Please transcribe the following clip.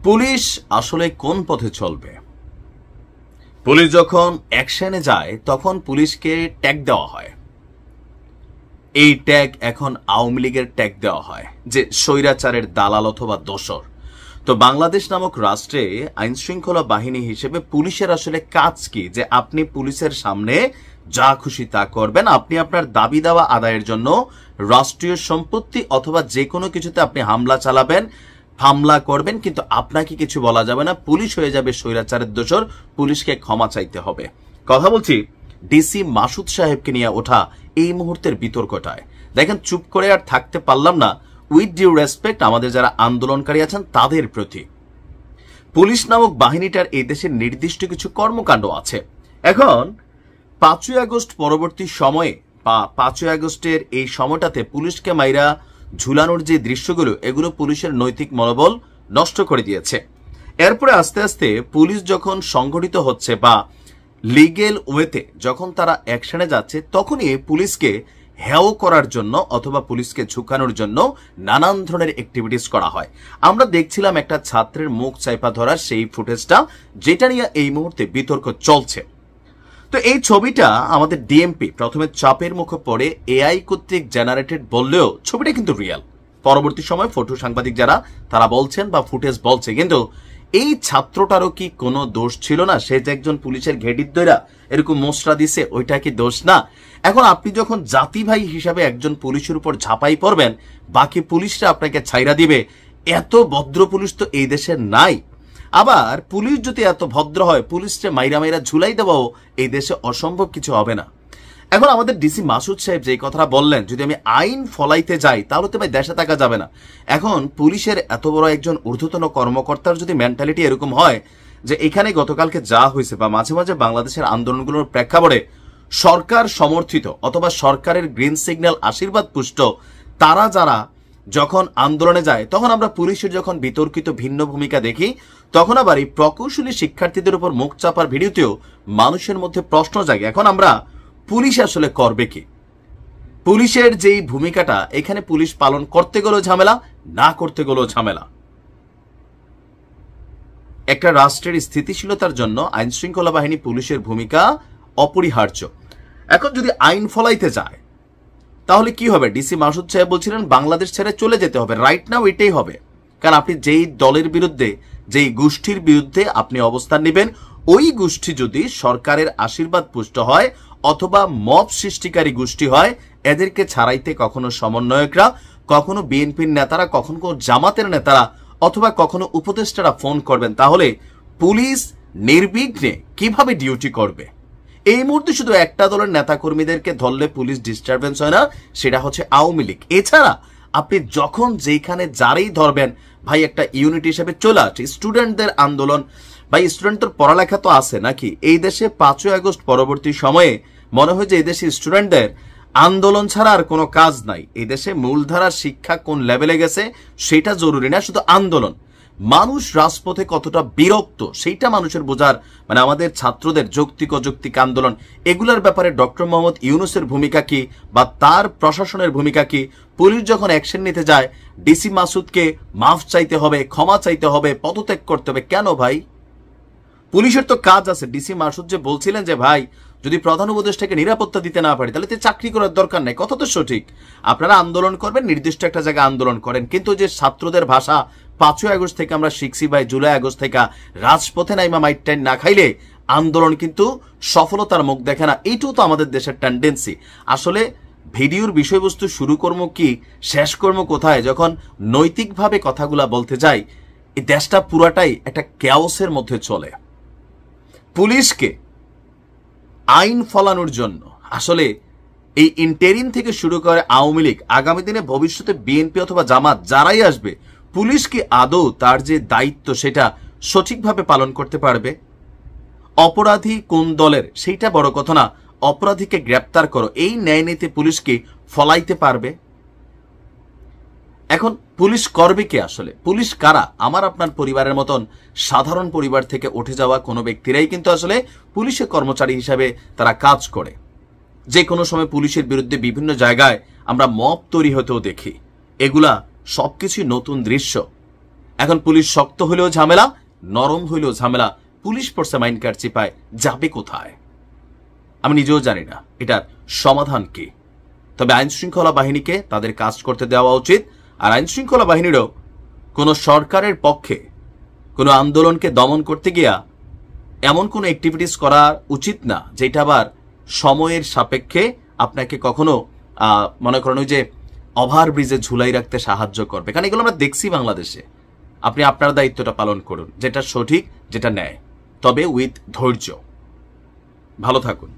Police আসলে কোন পথে চলবে? পুলিশ যখন অ্যাকশনে যায় তখন পুলিশকে ট্যাগ দেওয়া হয়। এই ট্যাগ এখন আওয়ামী লীগের ট্যাগ দেওয়া হয় যে স্বৈরাচারের দালাল অথবা দোসর। তো বাংলাদেশ নামক রাষ্ট্রে আইন শৃঙ্খলা বাহিনী হিসেবে পুলিশের আসলে কাজ কি? যে আপনি পুলিশের সামনে যা খুশি তা করবেন, আপনি আপনার দাবি দাওয়া আদায়ের জন্য রাষ্ট্রীয় সম্পত্তি অথবা যে কোনো কিছুতে আপনি হামলা চালাবেন, হামলা করবেন, কিন্তু আপনাকে কিছু বলা যাবে না। পুলিশ হয়ে যাবে স্বৈরাচারের দোসর, পুলিশকে ক্ষমা চাইতে হবে। কথা বলছি ডিসি মাসুদ সাহেবকে নিয়ে ওঠা এই মুহূর্তের বিতর্কটায়। দেখেন, চুপ করে আর থাকতে পারলাম না। উইথ ডিউ রেসপেক্ট আমাদের যারা আন্দোলনকারী আছেন তাদের প্রতি, পুলিশ নামক বাহিনীটার এই দেশের নির্দিষ্ট কিছু কর্মকাণ্ড আছে। এখন 5ই আগস্ট পরবর্তী সময়ে বা 5ই আগস্টের এই সময়টাতে পুলিশকে মাইরা ঝুলানোর যে দৃশ্যগুলো, এগুলো পুলিশের নৈতিক মনোবল নষ্ট করে দিয়েছে। এরপরে আস্তে আস্তে পুলিশ যখন সংগঠিত হচ্ছে বা লিগেল ওয়েতে যখন তারা অ্যাকশনে যাচ্ছে, তখনই পুলিশকে হেয় করার জন্য অথবা পুলিশকে ঝুঁকানোর জন্য নানান ধরনের অ্যাক্টিভিটিস করা হয়। আমরা দেখছিলাম একটা ছাত্রের মুখ চাইপা ধরার সেই ফুটেজটা, যেটা নিয়ে এই মুহূর্তে বিতর্ক চলছে। তো এই ছবিটা আমাদের ডিএমপি প্রথমে চাপের মুখে পড়ে এআই কর্তৃক জেনারেটেড বললেও ছবিটা কিন্তু রিয়েল। পরবর্তী সময় ফটো সাংবাদিক যারা তারা বলছেন বা ফুটেজ বলছে, কিন্তু এই ছাত্রটারও কি কোনো দোষ ছিল না? সে যে একজন পুলিশের ঘেডির দইরা এরকম মোসরা দিছে, ওইটা কি দোষ না? এখন আপনি যখন জাতি ভাই হিসাবে একজন পুলিশের উপর ঝাঁপাই পড়বেন, বাকি পুলিশরা আপনাকে ছাইরা দিবে, এত ভদ্র পুলিশ তো এই দেশের নাই। আবার পুলিশ যদি এত ভদ্র হয়, পুলিশকে মাইরা মাইরা ঝুলাই দেওয়াও এই দেশে অসম্ভব কিছু হবে না। এখন আমাদের ডিসি মাসুদ সাহেব যে কথাটা বললেন, যদি আমি আইন ফলাইতে যাই তাহলে তো ভাই দেশে থাকা যাবে না। এখন পুলিশের এত বড় একজন ঊর্ধ্বতন কর্মকর্তার যদি মেন্টালিটি এরকম হয় যে এখানে গতকালকে যা হয়েছে বা মাঝে মাঝে বাংলাদেশের আন্দোলনগুলোর প্রেক্ষাপটে সরকার সমর্থিত অথবা সরকারের গ্রিন সিগন্যাল আশীর্বাদ পুষ্ট তারা যারা যখন আন্দোলনে যায়, তখন আমরা পুলিশের যখন বিতর্কিত ভিন্ন ভূমিকা দেখি, তখন আবার এই প্রকৌশলী শিক্ষার্থীদের উপর মুখ চাপার ভিডিওতেও মানুষের মধ্যে প্রশ্ন জাগে। এখন আমরা পুলিশ আসলে করবে কি? পুলিশের যেই ভূমিকাটা, এখানে পুলিশ পালন করতে গেলেও ঝামেলা, না করতে গেলেও ঝামেলা। একটা রাষ্ট্রের স্থিতিশীলতার জন্য আইন শৃঙ্খলা বাহিনী পুলিশের ভূমিকা অপরিহার্য। এখন যদি আইন ফলাইতে যায় তাহলে কি হবে? ডিসি মাসুদ সাহেব বলছিলেন বাংলাদেশ ছেড়ে চলে যেতে হবে। রাইট নাও এটাই হবে, কারণ আপনি যেই দলের বিরুদ্ধে, যেই গোষ্ঠীর বিরুদ্ধে আপনি অবস্থান নেবেন, ওই গোষ্ঠী যদি সরকারের আশীর্বাদ পুষ্ট হয় অথবা মব সৃষ্টিকারী গোষ্ঠী হয়, এদেরকে ছাড়াইতে কখনো সমন্বয়করা, কখনো বিএনপির নেতারা, কখনো জামাতের নেতারা অথবা কখনো উপদেষ্টারা ফোন করবেন। তাহলে পুলিশ নির্বিঘ্নে কিভাবে ডিউটি করবে? এই মুহূর্তে শুধু একটা দলের নেতাকর্মীদেরকে ধরলে পুলিশ ডিস্টারবেন্স হয় না, সেটা হচ্ছে আওয়ামী লীগ। এছাড়া আপনি যখন যেখানে যারাই ধরবেন, ভাই একটা ইউনিট হিসেবে চলে আসছে স্টুডেন্টদের আন্দোলন। ভাই স্টুডেন্টদের পড়ালেখা তো আছে নাকি? এই দেশে 5ই আগস্ট পরবর্তী সময়ে মনে হয় যে এই দেশে স্টুডেন্টদের আন্দোলন ছাড়া আর কোনো কাজ নাই। এই দেশে মূলধারার শিক্ষা কোন লেভেলে গেছে সেটা জরুরি না, শুধু আন্দোলন। মানুষ রাজপথে কতটা বিরক্ত সেইটা মানুষের বোঝার, মানে আমাদের ছাত্রদের যৌক্তিক অযৌক্তিক আন্দোলন, এগুলোর ব্যাপারে ডক্টর মোহাম্মদ ইউনূসের ভূমিকা কি বা তার প্রশাসনের ভূমিকা কি? পুলিশ যখন অ্যাকশন নিতে যায়, ডিসি মাসুদকে মাফ চাইতে হবে, ক্ষমা চাইতে হবে, পদত্যাগ করতে হবে। কেন ভাই? পুলিশের তো কাজ আছে। ডিসি মাসুদ যে বলছিলেন যে ভাই যদি প্রধান উপদেষ্টাকে নিরাপত্তা দিতে না পারে তাহলে চাকরি করার দরকার নাই, কথা তো সঠিক। আপনারা আন্দোলন করবেন, নির্দিষ্ট একটা জায়গায় আন্দোলন করেন, কিন্তু যে ছাত্রদের ভাষা 5ই আগস্ট থেকে আমরা শিখছি ভাই, জুলাই আগস্ট থেকে রাজপথে নাইমা মাইট টাইন না খাইলে আন্দোলন কিন্তু সফলতার মুখ দেখে না। এইটাও তো আমাদের দেশের টেন্ডেন্সি। আসলে ভিডিওর বিষয়বস্তু শুরু কর্ম কি, শেষ কর্ম কোথায়? যখন নৈতিকভাবে কথাগুলা বলতে যাই, এই দেশটা পুরাটাই একটা ক্যাওসের মধ্যে চলে। পুলিশকে আইন ফলানোর জন্য আসলে এই ইন্টেরিম থেকে শুরু করে আওয়ামী লীগ, আগামী দিনে ভবিষ্যতে বিএনপি অথবা জামাত যারাই আসবে, পুলিশ কি আদৌ তার যে দায়িত্ব সেটা সঠিকভাবে পালন করতে পারবে? অপরাধী কোন দলের সেইটা বড় কথা না, অপরাধীকে গ্রেপ্তার করো, এই ন্যায় নীতি পুলিশ কি ফলাইতে পারবে? এখন পুলিশ করবে কি আসলে? পুলিশ কারা? আমার আপনার পরিবারের মতন সাধারণ পরিবার থেকে উঠে যাওয়া কোনো ব্যক্তিরাই কিন্তু আসলে পুলিশের কর্মচারী হিসাবে তারা কাজ করে। যে কোনো সময় পুলিশের বিরুদ্ধে বিভিন্ন জায়গায় আমরা মব তৈরি হতেও দেখি। এগুলা সবকিছু নতুন দৃশ্য। এখন পুলিশ শক্ত হলেও ঝামেলা, নরম হইলেও ঝামেলা। পুলিশ পড়ছে মাইন কার্ড চিপায়, যাবে কোথায়? আমি নিজেও জানি না এটার সমাধান কি। তবে আইন শৃঙ্খলা বাহিনীকে তাদের কাজ করতে দেওয়া উচিত। আর আইন শৃঙ্খলা বাহিনীরও কোনো সরকারের পক্ষে কোনো আন্দোলনকে দমন করতে গিয়া এমন কোনো অ্যাক্টিভিটিস করা উচিত না যেটা আবার সময়ের সাপেক্ষে আপনাকে কখনো মনে করেন ওই যে ওভারব্রিজে ঝুলাই রাখতে সাহায্য করবে। কারণ এগুলো আমরা দেখছি বাংলাদেশে। আপনি আপনার দায়িত্বটা পালন করুন, যেটা সঠিক, যেটা ন্যায়, তবে উইথ ধৈর্য। ভালো থাকুন।